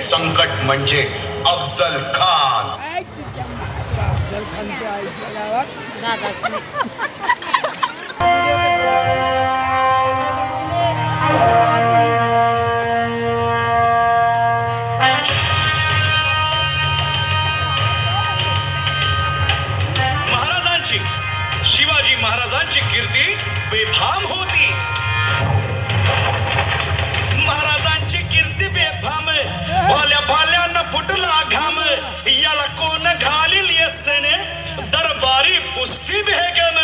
संकट म्हणजे अफजल खान. महाराजांची, शिवाजी महाराजांची कीर्ती बेफाम होती. महाराजांची कीर्ती बेफाम, भाल्या भाल्यानं फुटला घाम. याला कोण घालील यस्सेने, दरबारी पुस्ती बेगम.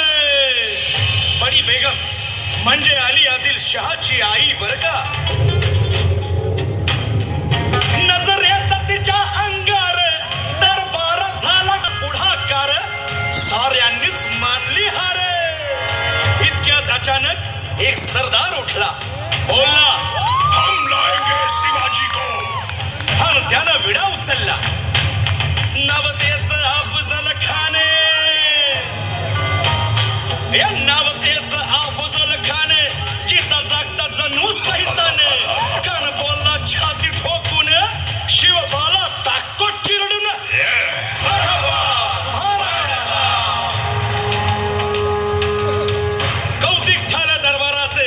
बडी बेगम म्हणजे अली आदिल शहाची आई बर का. नजर येत तिच्या अंगार, दरबार झाला पुढाकार. साऱ्यांनीच मानली हार. इतक्यात अचानक एक सरदार उठला, बोलला, हम लाएंगे शिवाजी को. आणि त्यानं विडा उचलला. नवतेच अफजल खान, या नवतेच अफजल खान. जिता जागता जणू सैतान. कान बोलला छाती ठोकून, शिवबाला टाको चिरडून. कौतिक झालं दरबारात.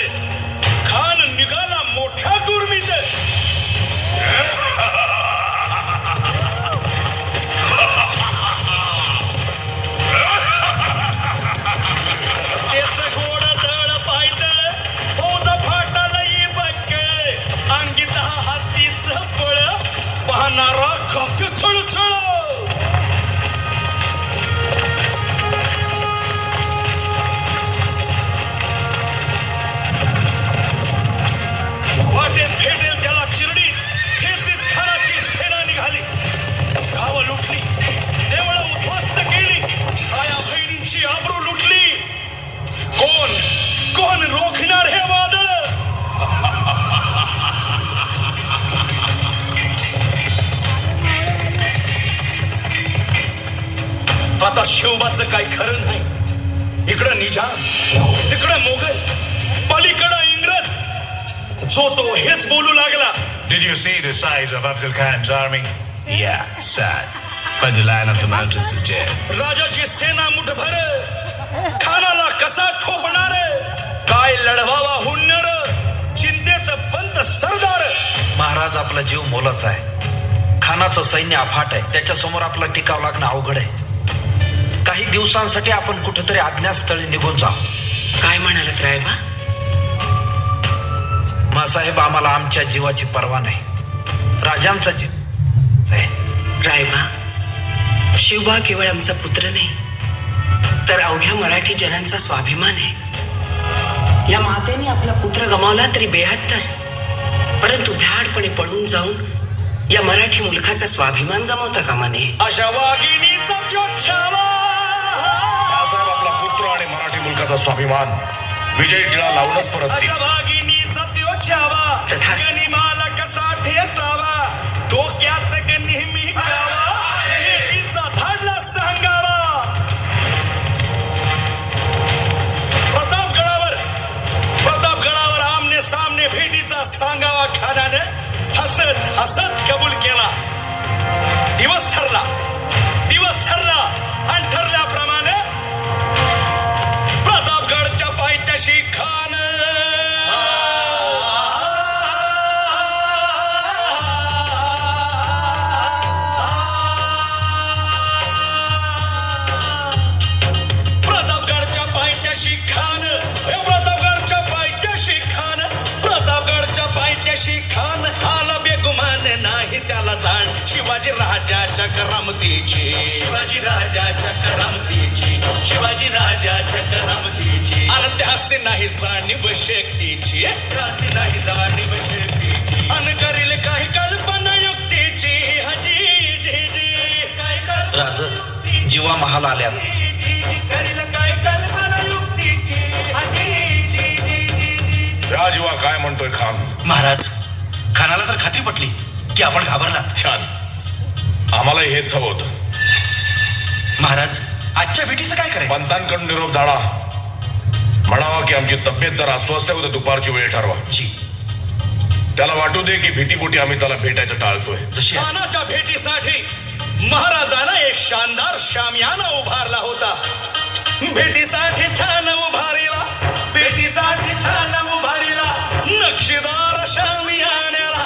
खान निघाला मोठ्या गुरमीत. त्याच गोड दळ पायदळ, फौज फाटालही बक्कळ. अंगीत हातीच पळ, पाहणारा काक चळचळ. वाटेत भेटेल त्याला चिरडी, खेचीत खानाची सेना निघाली. गावं लुटली, देवळं उद्ध्वस्त केली, आया बहिणींची आबरू लुटली. कोण कोण रोखणार हे वादळ. आता शिवबाचं काही खरं नाही. इकडं निजाम, तिकडं मोगल, पलीकडं इंग्रज. जो तो हेच बोलू लागला. Did you see the size of Afzal Khan's army? Yeah, sad. But the Lion of the Mountains is dead. राजाची सेना मुठभर, खानाला कसा ठोपणार. काय लढवावा हुन्नर, चिंतेत पंत सरदार. महाराज आपला जीव मोलाचा आहे. खानाचं सैन्य अफाट आहे. त्याच्यासमोर आपला टिकाव लागणं अवघड आहे. काही दिवसांसाठी आपण कुठेतरी अज्ञातस्थळी निघून जाऊ. काय म्हणालात रायबा? मासाहेब, आम्हाला आमच्या जीवाची पर्वा नाही. राजांचा जीव आहे. रायबा, शिवबा केवळ आमचा पुत्र नाही, तर अवघ्या मराठी जनांचा स्वाभिमान आहे. या मातेने आपला पुत्र गमावला तरी 72, परंतु भ्याडपणे पळून जाऊन या मराठी मुलखाचा स्वाभिमान गमावता कामा नये. अशा वाघिणीचा त्यो छावा. बाळासाहेब आपला पुत्र आणि मराठी मुलकाचा स्वाभिमान विजय टिळा लावूनच परत अशा वाघिणीचा त्यो छावा. तथास्तु. गनिमाला कसा ठेचावा, डोक्यात नेहमी गावा. लेकीचा धाडला सांगावा. प्रतापगडावर आमने सामने भेटीचा सांगावा. खानाने हसत हसत कबूल केला. दिवस ठरला आणि ठरल्याप्रमाणे प्रतापगडच्या पायथ्याशी खान. प्रतापगडच्या पायथ्याशी खान, प्रतापगडच्या पायथ्याशी खान, प्रतापगडच्या पायथ्याशी खान. आला बेगुमान नाही त्याला जाण, शिवाजी राजाच्या करामतीची, शिवाजी राजाच्या करामतीची, शिवाजी राजाच्या करामतीची. आणि त्यासी नाही जाणीव शक्तीची, त्यासी नाही जाणीव शक्तीची. आणि करील काही कल्पना युक्तीची. हजी जी जी काय कल्पना राज, युक्तीची. जीवा महाल आल्यात. करील काय कल्पना युक्तीची. हजी जी जी. राजवा काय म्हणतोय खान? महाराज, खानाला तर खात्री पटली की आपण घाबरलात. छान, आम्हाला हेच हवं होतं. महाराज, आजच्या भेटीचं काय करायचं? पंतांकडून निरोप धाडा. म्हणावा की आमची तब्येत जरा अस्वस्थ आहे, उद्या दुपारची वेळ ठरवा. जी. त्याला वाटू दे की भीतीपोटी आम्ही त्याला भेटायचं टाळतोय. जशी आहे. खानाच्या भेटीसाठी महाराजानं एक शानदार शामियाना उभारला होता. भेटीसाठी छान उभारीला, भेटीसाठी छान उभारीला नक्षीदार शामियान्याला,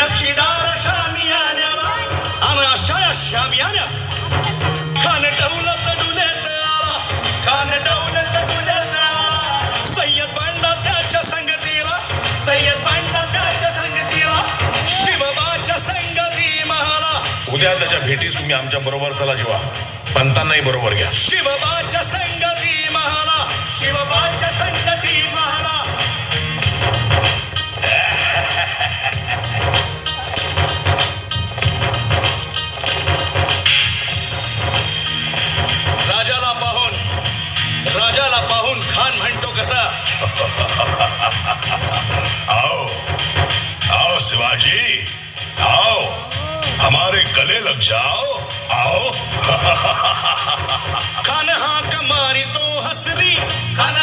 नक्षीदार शामियान्याला. आणि अशा या शामियान्यात खान दौलत डुलत आला, खान दौलत डुलत आला. सय्यद बंडा त्याच्या संगतीला, सय्यद बंडा त्याच्या संगतीला, शिवबाच्या संगती महाला. उद्या त्याच्या भेटीस तुम्ही आमच्या बरोबर चला जीवा, पंतांनाही बरोबर घ्या. शिवबाच्या संगती महाला, शिवबाच्या संगती महाला. राजाला पाहून खान म्हणतो कसा, आओ आओ शिवाजी, आओ हमारे गले लग जाओ, आओ. खान हाक मारी तो हसरी, खान